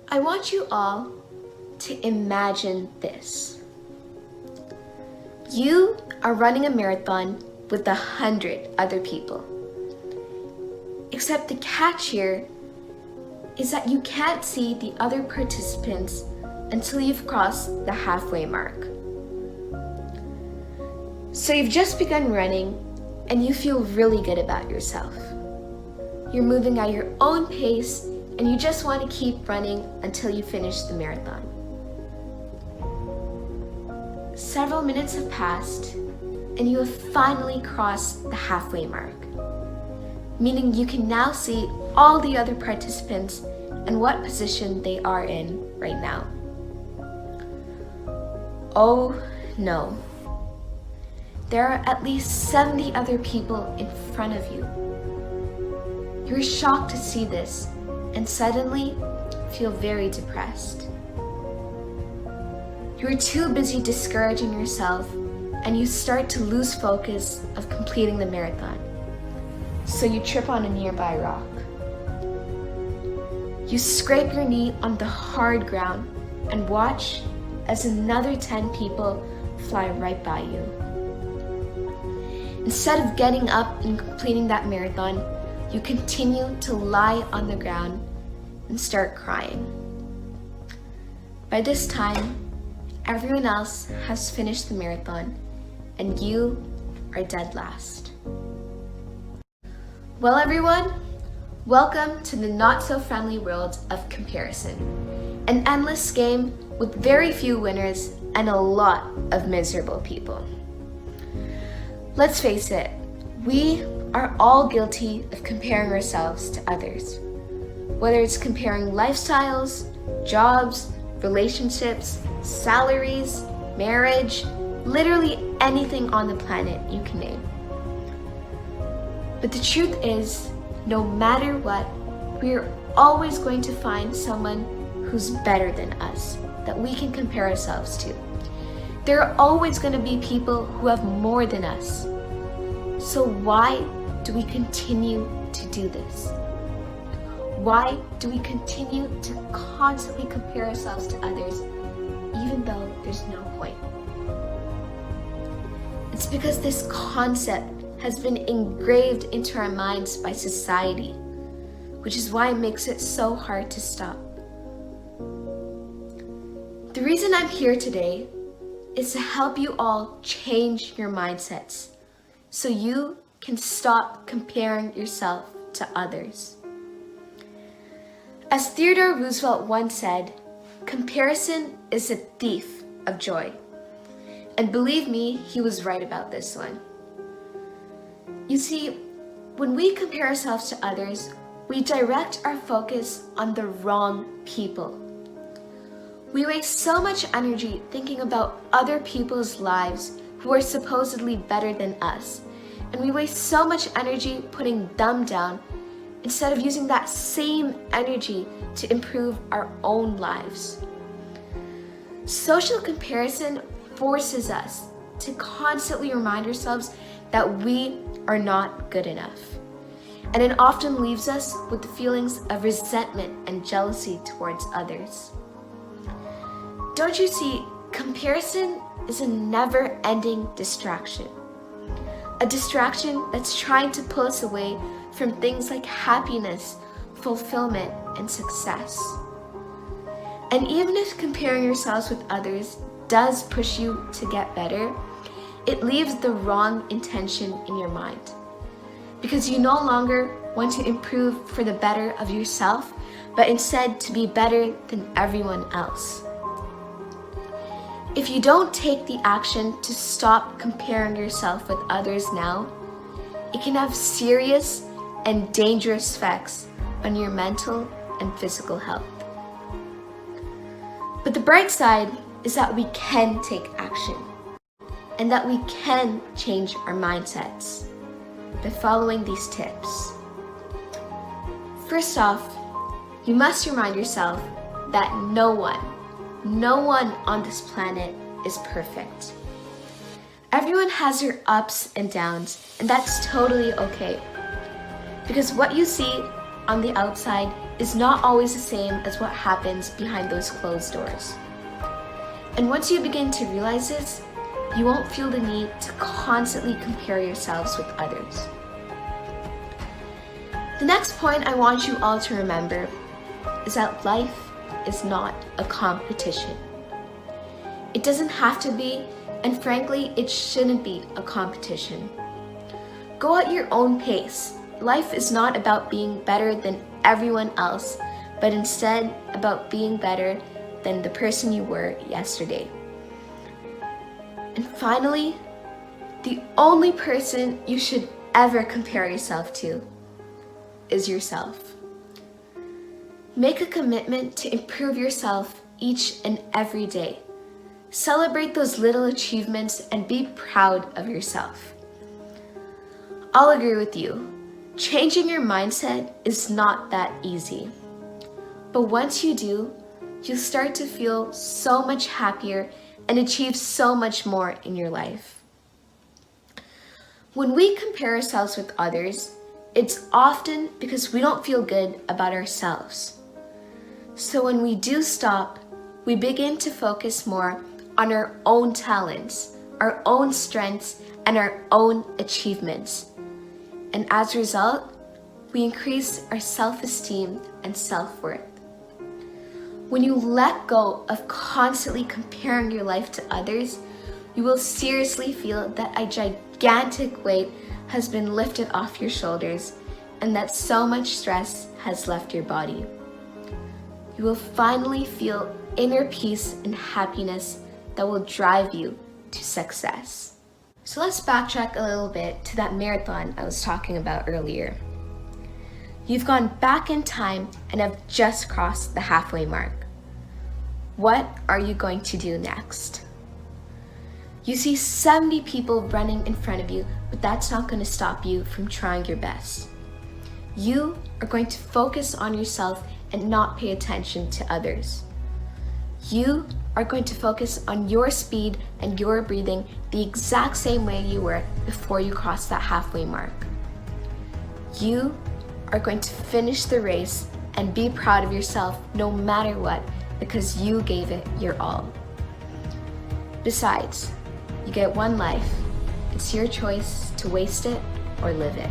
I want you all to imagine this. You are running a marathon with 100 other people. Except the catch here is that you can't see the other participants until you've crossed the halfway mark. So you've just begun running and you feel really good about yourself. You're moving at your own pace and you just want to keep running until you finish the marathon. Several minutes have passed and you have finally crossed the halfway mark, meaning you can now see all the other participants and what position they are in right now. Oh no, there are at least 70 other people in front of you. You're shocked to see this and suddenly feel very depressed. You're too busy discouraging yourself and you start to lose focus of completing the marathon. So you trip on a nearby rock. You scrape your knee on the hard ground and watch as another 10 people fly right by you. Instead of getting up and completing that marathon, you continue to lie on the ground and start crying. By this time, everyone else has finished the marathon and you are dead last. Well everyone, welcome to the not-so-friendly world of comparison, an endless game with very few winners and a lot of miserable people. Let's face it, we are all guilty of comparing ourselves to others. Whether it's comparing lifestyles, jobs, relationships, salaries, marriage, literally anything on the planet you can name. But the truth is, no matter what, we're always going to find someone who's better than us that we can compare ourselves to. There are always going to be people who have more than us. So why do we continue to do this? Why do we continue to constantly compare ourselves to others even though there's no point? It's because this concept has been engraved into our minds by society, which is why it makes it so hard to stop. The reason I'm here today is to help you all change your mindsets so you can stop comparing yourself to others. As Theodore Roosevelt once said, comparison is a thief of joy. And believe me, he was right about this one. You see, when we compare ourselves to others, we direct our focus on the wrong people. We waste so much energy thinking about other people's lives who are supposedly better than us, and we waste so much energy putting them down instead of using that same energy to improve our own lives. Social comparison forces us to constantly remind ourselves that we are not good enough. And it often leaves us with the feelings of resentment and jealousy towards others. Don't you see, comparison is a never-ending distraction. A distraction that's trying to pull us away from things like happiness, fulfillment, and success. And even if comparing yourselves with others does push you to get better, it leaves the wrong intention in your mind. Because you no longer want to improve for the better of yourself, but instead to be better than everyone else. If you don't take the action to stop comparing yourself with others now, it can have serious and dangerous effects on your mental and physical health. But the bright side is that we can take action and that we can change our mindsets by following these tips. First off, you must remind yourself that no one on this planet is perfect. Everyone has their ups and downs, and that's totally okay. Because what you see on the outside is not always the same as what happens behind those closed doors. And once you begin to realize this, you won't feel the need to constantly compare yourselves with others. The next point I want you all to remember is that life is not a competition. It doesn't have to be, and frankly, it shouldn't be a competition. Go at your own pace. Life is not about being better than everyone else, but instead about being better than the person you were yesterday. And finally, the only person you should ever compare yourself to is yourself. Make a commitment to improve yourself each and every day. Celebrate those little achievements and be proud of yourself. I'll agree with you. Changing your mindset is not that easy. But once you do, you'll start to feel so much happier and achieve so much more in your life. When we compare ourselves with others, it's often because we don't feel good about ourselves. So when we do stop, we begin to focus more on our own talents, our own strengths, and our own achievements. And as a result, we increase our self-esteem and self-worth. When you let go of constantly comparing your life to others, you will seriously feel that a gigantic weight has been lifted off your shoulders and that so much stress has left your body. You will finally feel inner peace and happiness that will drive you to success. So let's backtrack a little bit to that marathon I was talking about earlier. You've gone back in time and have just crossed the halfway mark. What are you going to do next? You see 70 people running in front of you, but that's not going to stop you from trying your best. You are going to focus on yourself and not pay attention to others. You are going to focus on your speed and your breathing the exact same way you were before you crossed that halfway mark. You are going to finish the race and be proud of yourself no matter what, because you gave it your all. Besides, you get one life. It's your choice to waste it or live it.